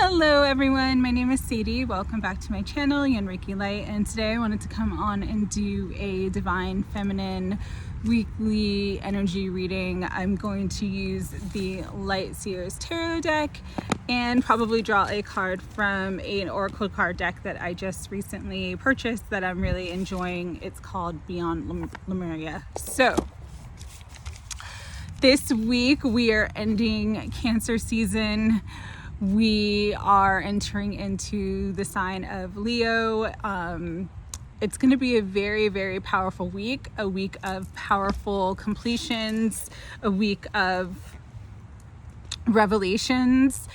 Hello everyone, my name is Sadie. Welcome back to my channel, YinReikiLight, and today I wanted to come on and do a divine feminine weekly energy reading. I'm going to use the Light Seer's tarot deck and probably draw a card from an oracle card deck that I just recently purchased that I'm really enjoying. It's called Beyond Lemuria. So this week we are ending Cancer season. We are entering into the sign of Leo. It's going to be a very, very powerful week, a week of powerful completions, a week of revelations.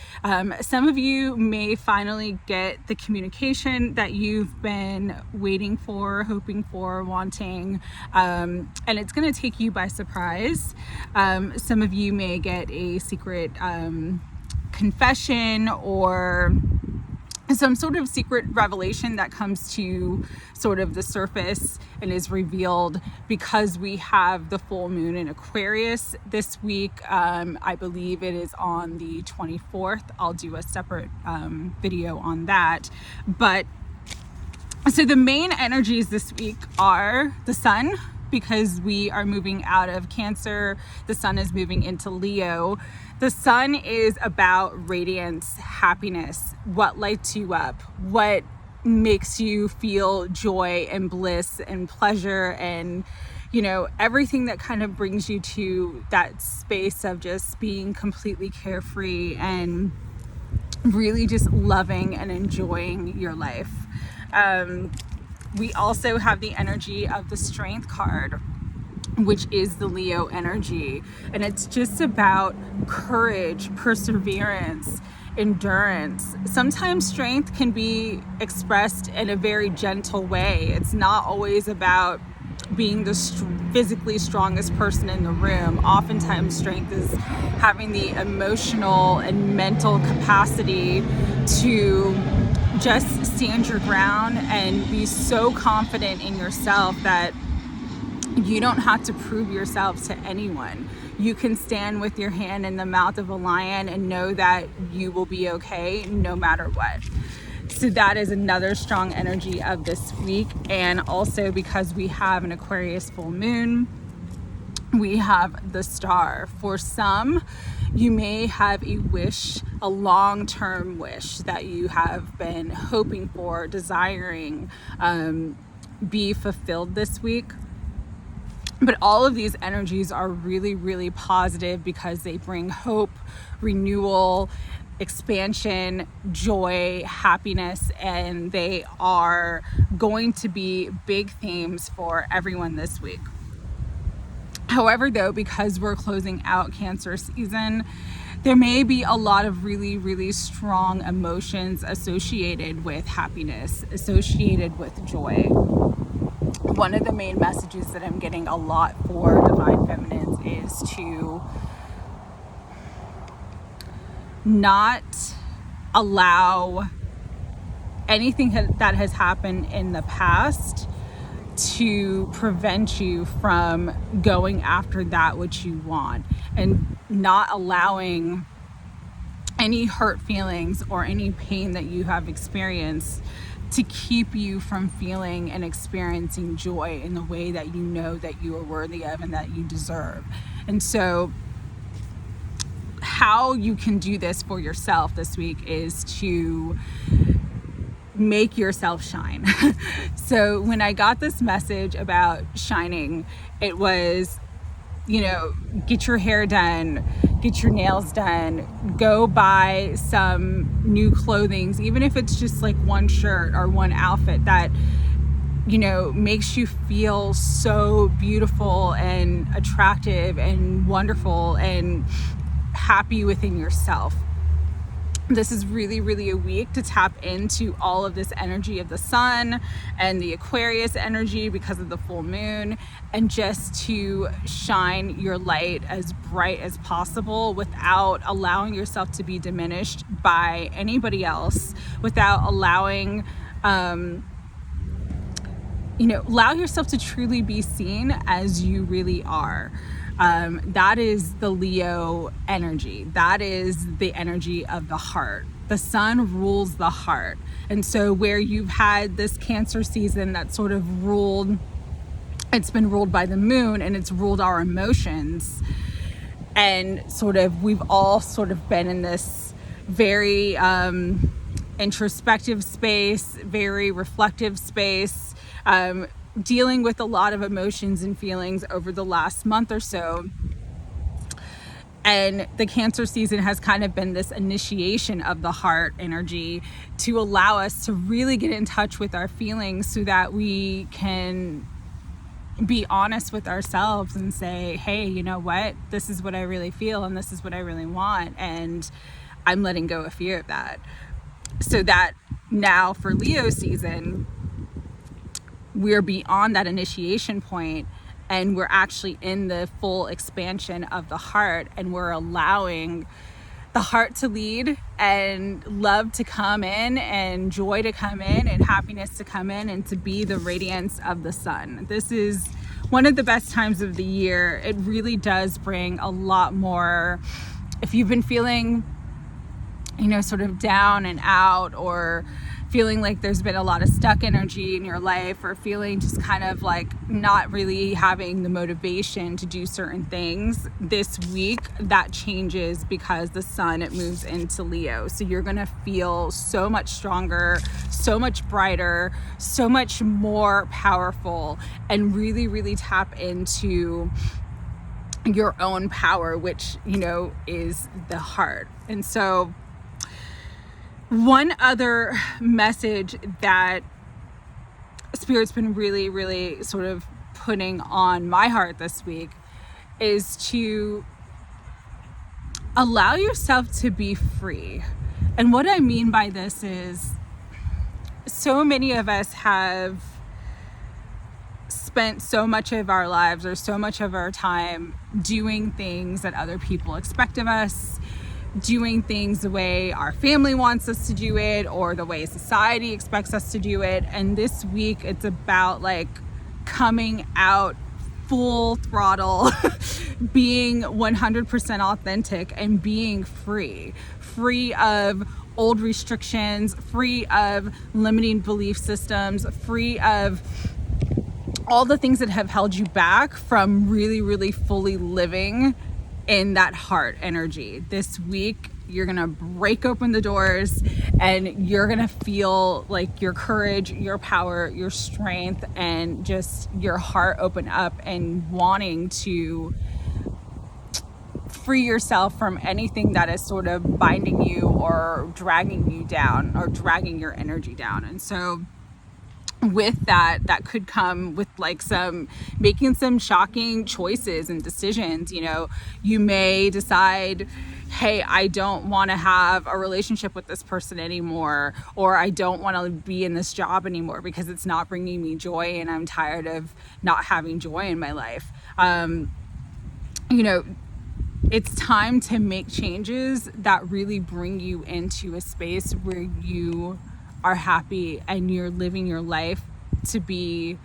Some of you may finally get the communication that you've been waiting for, hoping for, wanting, and it's going to take you by surprise. Some of you may get a secret confession or some sort of secret revelation that comes to sort of the surface and is revealed because we have the full moon in Aquarius this week. I believe it is on the 24th. I'll do a separate video on that. But so the main energies this week are the sun, because we are moving out of Cancer. The sun is moving into Leo. The sun is about radiance, happiness, what lights you up, what makes you feel joy and bliss and pleasure, and everything that kind of brings you to that space of just being completely carefree and really just loving and enjoying your life. We also have the energy of the Strength card, which is the Leo energy. And it's just about courage, perseverance, endurance. Sometimes strength can be expressed in a very gentle way. It's not always about being the physically strongest person in the room. Oftentimes strength is having the emotional and mental capacity to just stand your ground and be so confident in yourself that you don't have to prove yourself to anyone. You can stand with your hand in the mouth of a lion and know that you will be okay no matter what. So that is another strong energy of this week. And also because we have an Aquarius full moon, we have the star. For some, you may have a wish, a long-term wish that you have been hoping for, desiring, be fulfilled this week. But all of these energies are really, really positive because they bring hope, renewal, expansion, joy, happiness, and they are going to be big themes for everyone this week. However, though, because we're closing out Cancer season, there may be a lot of really, really strong emotions associated with happiness, associated with joy. One of the main messages that I'm getting a lot for Divine Feminines is to not allow anything that has happened in the past to prevent you from going after that which you want, and not allowing any hurt feelings or any pain that you have experienced to keep you from feeling and experiencing joy in the way that you know that you are worthy of and that you deserve. And so how you can do this for yourself this week is to make yourself shine. So when I got this message about shining, it was, get your hair done, get your nails done, go buy some new clothing, even if it's just like one shirt or one outfit that, makes you feel so beautiful and attractive and wonderful and happy within yourself. This is really, really a week to tap into all of this energy of the sun and the Aquarius energy because of the full moon, and just to shine your light as bright as possible without allowing yourself to be diminished by anybody else, without allowing, allow yourself to truly be seen as you really are. That is the Leo energy. That is the energy of the heart. The sun rules the heart. And so where you've had this Cancer season that sort of ruled, it's been ruled by the moon, and it's ruled our emotions. And sort of, we've all sort of been in this very introspective space, very reflective space, dealing with a lot of emotions and feelings over the last month or so. And the Cancer season has kind of been this initiation of the heart energy to allow us to really get in touch with our feelings so that we can be honest with ourselves and say, hey, you know what? This is what I really feel, and this is what I really want. And I'm letting go of fear of that. So that now for Leo season, we're beyond that initiation point, and we're actually in the full expansion of the heart, and we're allowing the heart to lead, and love to come in, and joy to come in, and happiness to come in, and to be the radiance of the sun. This is one of the best times of the year. It really does bring a lot more. If you've been feeling, sort of down and out, or feeling like there's been a lot of stuck energy in your life, or feeling just kind of like not really having the motivation to do certain things, this week that changes because the sun, it moves into Leo. So you're going to feel so much stronger, so much brighter, so much more powerful, and really, really tap into your own power, which, is the heart. And so one other message that Spirit's been really, really sort of putting on my heart this week is to allow yourself to be free. And what I mean by this is, so many of us have spent so much of our lives, or so much of our time, doing things that other people expect of us, doing things the way our family wants us to do it, or the way society expects us to do it. And this week it's about like coming out full throttle, being 100% authentic, and being free of old restrictions, free of limiting belief systems, free of all the things that have held you back from really, really fully living in that heart energy. This week, you're gonna break open the doors, and you're gonna feel like your courage, your power, your strength, and just your heart open up, and wanting to free yourself from anything that is sort of binding you, or dragging you down, or dragging your energy down. And so with that could come with like making some shocking choices and decisions. You may decide, hey, I don't want to have a relationship with this person anymore, or I don't want to be in this job anymore because it's not bringing me joy, and I'm tired of not having joy in my life. It's time to make changes that really bring you into a space where you are happy, and you're living your life to be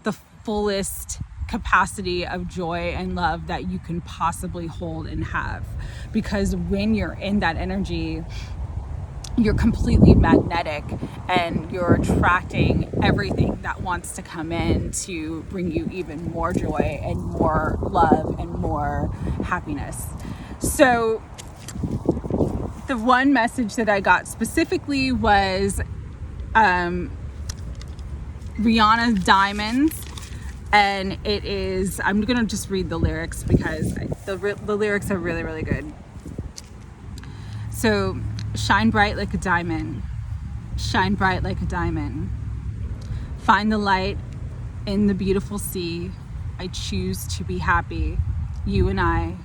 the fullest capacity of joy and love that you can possibly hold and have. Because when you're in that energy, you're completely magnetic, and you're attracting everything that wants to come in to bring you even more joy, and more love, and more happiness. So the one message that I got specifically was Rihanna's Diamonds, and it is, I'm gonna just read the lyrics because the lyrics are really, really good. So, shine bright like a diamond, shine bright like a diamond, find the light in the beautiful sea. I choose to be happy. You and I,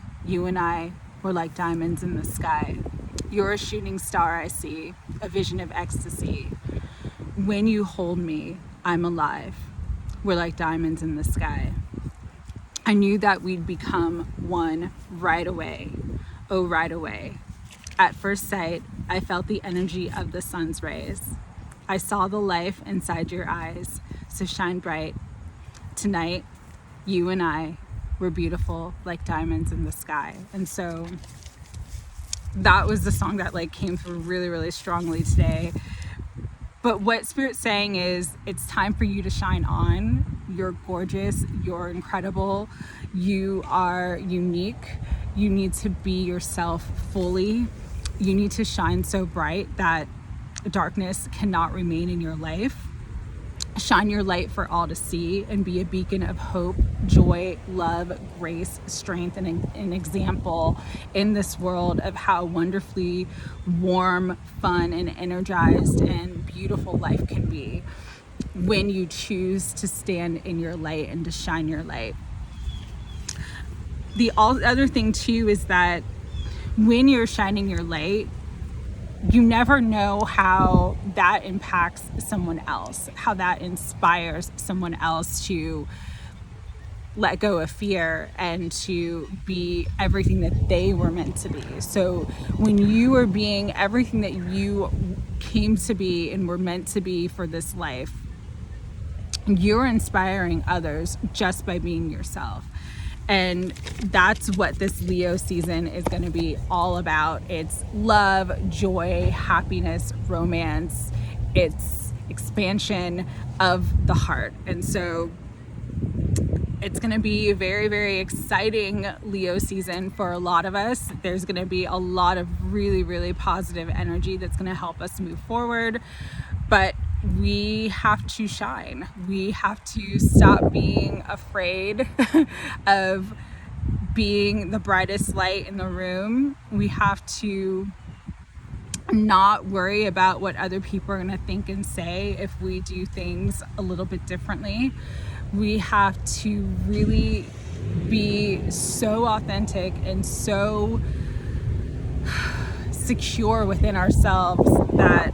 we're like diamonds in the sky. You're a shooting star I see, a vision of ecstasy. When you hold me, I'm alive. We're like diamonds in the sky. I knew that we'd become one right away. Oh, right away. At first sight, I felt the energy of the sun's rays. I saw the life inside your eyes, so shine bright. Tonight, you and I, we're beautiful like diamonds in the sky. And so that was the song that like came through really, really strongly today. But what Spirit's saying is, it's time for you to shine on. You're gorgeous, you're incredible, you are unique. You need to be yourself fully. You need to shine so bright that darkness cannot remain in your life. Shine your light for all to see and be a beacon of hope, joy, love, grace, strength, and an example in this world of how wonderfully warm, fun, and energized and beautiful life can be when you choose to stand in your light and to shine your light. The other thing too is that when you're shining your light, you never know how that impacts someone else, how that inspires someone else to let go of fear and to be everything that they were meant to be. So when you are being everything that you came to be and were meant to be for this life, you're inspiring others just by being yourself. And that's what this Leo season is going to be all about. It's love, joy, happiness, romance. It's expansion of the heart. And so it's going to be a very, very exciting Leo season for a lot of us. There's going to be a lot of really, really positive energy that's going to help us move forward. But we have to shine. We have to stop being afraid of being the brightest light in the room. We have to not worry about what other people are going to think and say if we do things a little bit differently. We have to really be so authentic and so secure within ourselves that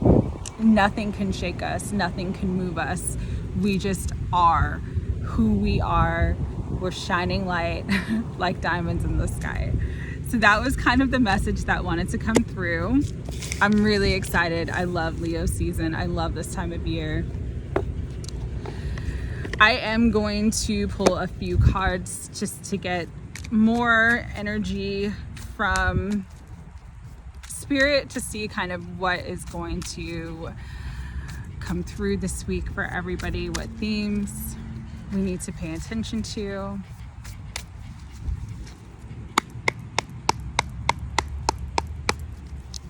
nothing can shake us, nothing can move us. We just are who we are. We're shining light like diamonds in the sky. So that was kind of the message that wanted to come through. I'm really excited. I love Leo season. I love this time of year. I am going to pull a few cards just to get more energy from Spirit to see kind of what is going to come through this week for everybody, what themes we need to pay attention to.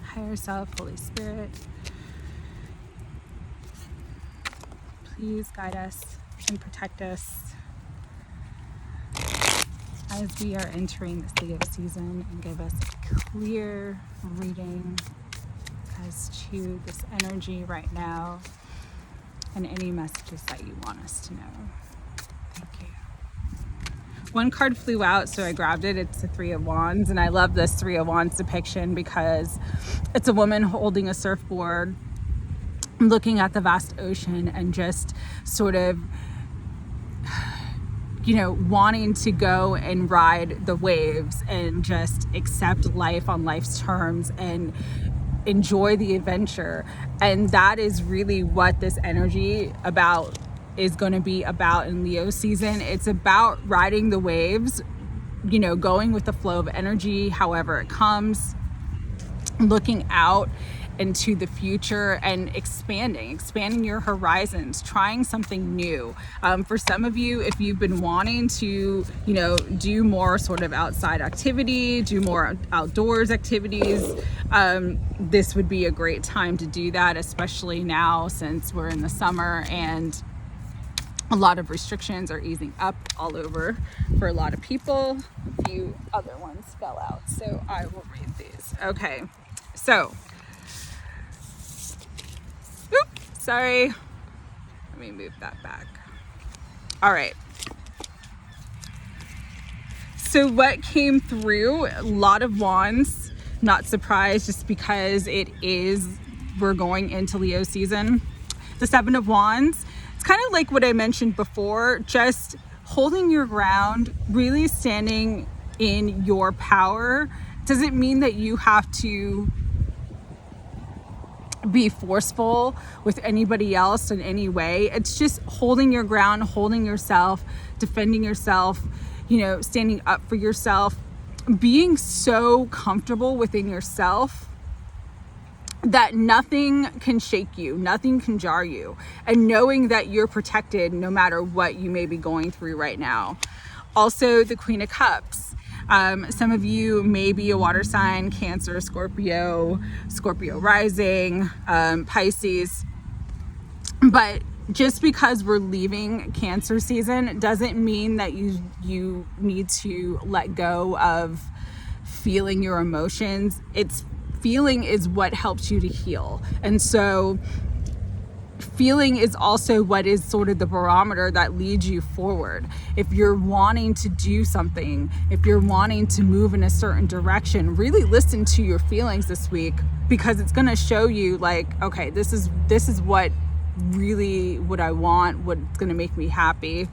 Higher self, Holy Spirit, please guide us and protect us as we are entering this Leo season, and give us a clear reading as to this energy right now and any messages that you want us to know. Thank you. One card flew out, so I grabbed it. It's the Three of Wands, and I love this Three of Wands depiction because it's a woman holding a surfboard, looking at the vast ocean and just sort of, you know, wanting to go and ride the waves and just accept life on life's terms and enjoy the adventure. And that is really what this energy is going to be about in Leo season. It's about riding the waves, you know, going with the flow of energy, however it comes, looking out into the future and expanding your horizons, trying something new. For some of you, if you've been wanting to, you know, do more sort of outside activity, do more outdoors activities, this would be a great time to do that, especially now since we're in the summer and a lot of restrictions are easing up all over for a lot of people. A few other ones fell out, so I will read these. Okay, so sorry, let me move that back. All right, so what came through, a lot of wands, not surprised, just because we're going into Leo season. The Seven of Wands, it's kind of like what I mentioned before, just holding your ground, really standing in your power. Doesn't mean that you have to be forceful with anybody else in any way. It's just holding your ground, holding yourself, defending yourself, standing up for yourself, being so comfortable within yourself that nothing can shake you, nothing can jar you, and knowing that you're protected no matter what you may be going through right now. Also, the Queen of Cups. Some of you may be a water sign, Cancer, Scorpio rising, Pisces. But just because we're leaving Cancer season doesn't mean that you need to let go of feeling your emotions. Feeling is what helps you to heal. And so feeling is also what is sort of the barometer that leads you forward. If you're wanting to do something, if you're wanting to move in a certain direction, really listen to your feelings this week, because it's going to show you like, okay, this is what I want, what's going to make me happy.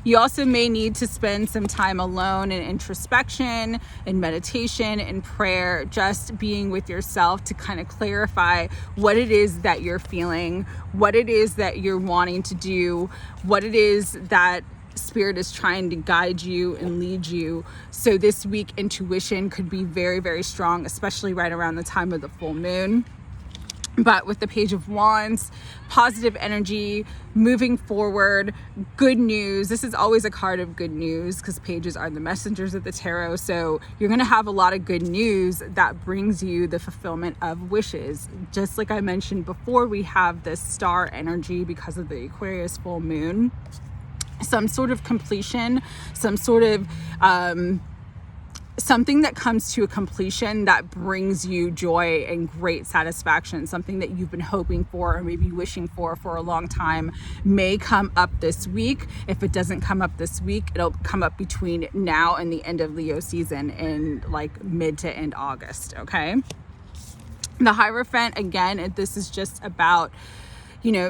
You also may need to spend some time alone in introspection, in meditation, in prayer, just being with yourself to kind of clarify what it is that you're feeling, what it is that you're wanting to do, what it is that Spirit is trying to guide you and lead you. So this week, intuition could be very, very strong, especially right around the time of the full moon. But with the Page of Wands, positive energy, moving forward, good news. This is always a card of good news because pages are the messengers of the tarot. So you're going to have a lot of good news that brings you the fulfillment of wishes. Just like I mentioned before, we have this star energy because of the Aquarius full moon. Some sort of completion, some sort of something that comes to a completion that brings you joy and great satisfaction, something that you've been hoping for or maybe wishing for a long time, may come up this week. If it doesn't come up this week, it'll come up between now and the end of Leo season in like mid to end August, okay? The Hierophant, again, this is just about,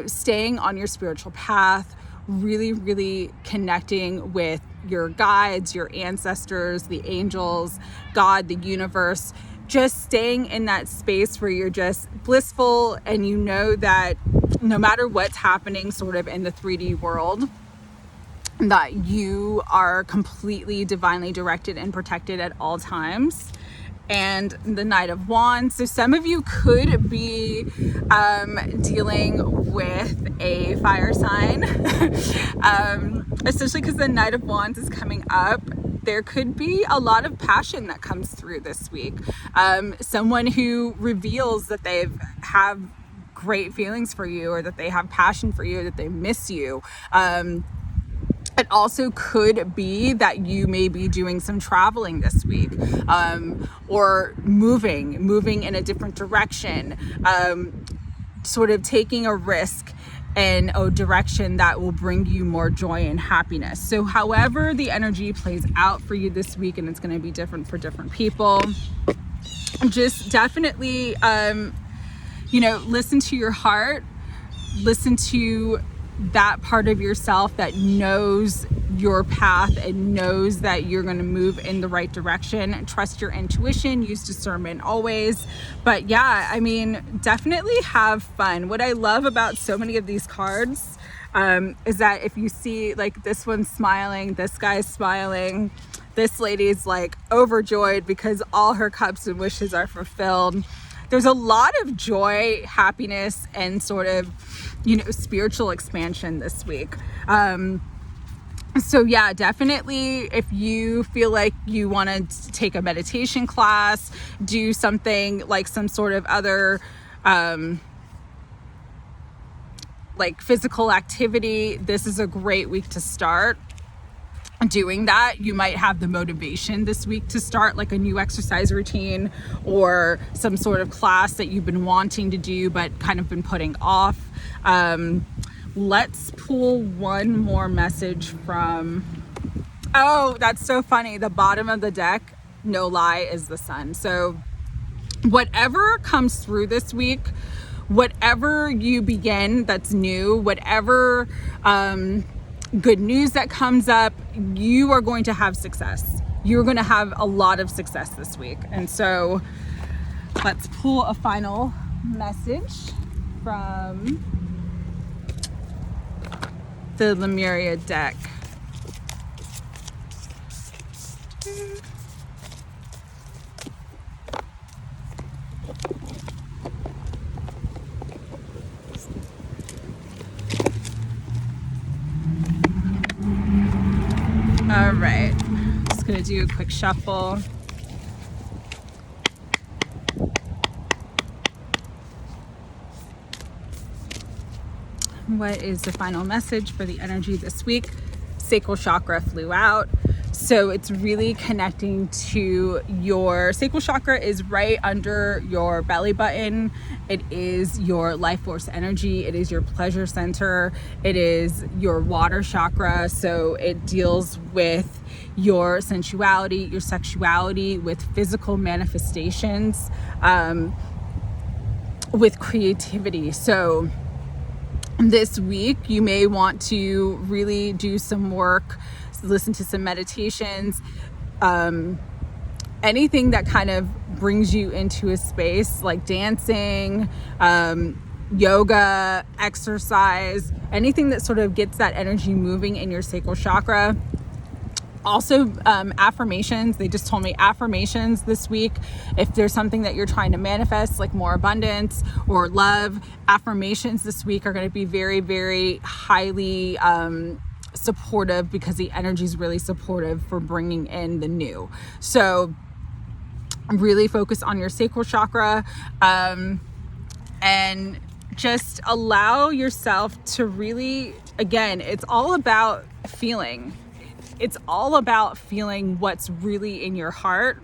staying on your spiritual path, really, really connecting with your guides, your ancestors, the angels, God, the universe, just staying in that space where you're just blissful and you know that no matter what's happening sort of in the 3D world, that you are completely divinely directed and protected at all times. And the Knight of Wands. So some of you could be dealing with a fire sign, especially because the Knight of Wands is coming up. There could be a lot of passion that comes through this week. Someone who reveals that they have great feelings for you, or that they have passion for you, that they miss you. It also could be that you may be doing some traveling this week, or moving in a different direction, sort of taking a risk in a direction that will bring you more joy and happiness. So however the energy plays out for you this week, and it's going to be different for different people, just definitely, listen to your heart, listen to that part of yourself that knows your path and knows that you're going to move in the right direction. Trust your intuition, use discernment always. But yeah, definitely have fun. What I love about so many of these cards is that if you see like this one's smiling, this guy's smiling, this lady's like overjoyed because all her cups and wishes are fulfilled. There's a lot of joy, happiness, and sort of, spiritual expansion this week. So yeah, definitely if you feel like you want to take a meditation class, do something like some sort of other like physical activity, this is a great week to start doing that. You might have the motivation this week to start like a new exercise routine or some sort of class that you've been wanting to do but kind of been putting off. Let's pull one more message from, oh, that's so funny. The bottom of the deck, no lie, is the Sun. So whatever comes through this week, whatever you begin that's new, whatever good news that comes up, you are going to have success. You're going to have a lot of success this week. And so let's pull a final message from the Lemuria deck. going to do a quick shuffle. What is the final message for the energy this week? Sacral chakra flew out. So it's really connecting to your sacral chakra is right under your belly button. It is your life force energy. It is your pleasure center. It is your water chakra. So it deals with your sensuality, your sexuality, with physical manifestations, with creativity. So this week, you may want to really do some work, listen to some meditations, anything that kind of brings you into a space like dancing, yoga, exercise, anything that sort of gets that energy moving in your sacral chakra. Also, affirmations. They just told me affirmations this week. If there's something that you're trying to manifest, like more abundance or love, affirmations this week are going to be very, very highly supportive, because the energy is really supportive for bringing in the new. So really focus on your sacral chakra, and just allow yourself to really, again, it's all about feeling. It's all about feeling what's really in your heart,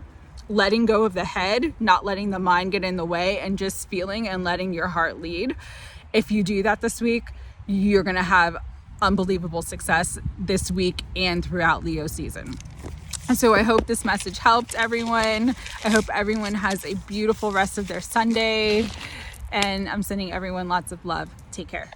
letting go of the head, not letting the mind get in the way, and just feeling and letting your heart lead. If you do that this week, you're going to have unbelievable success this week and throughout Leo season. So I hope this message helped everyone. I hope everyone has a beautiful rest of their Sunday, and I'm sending everyone lots of love. Take care.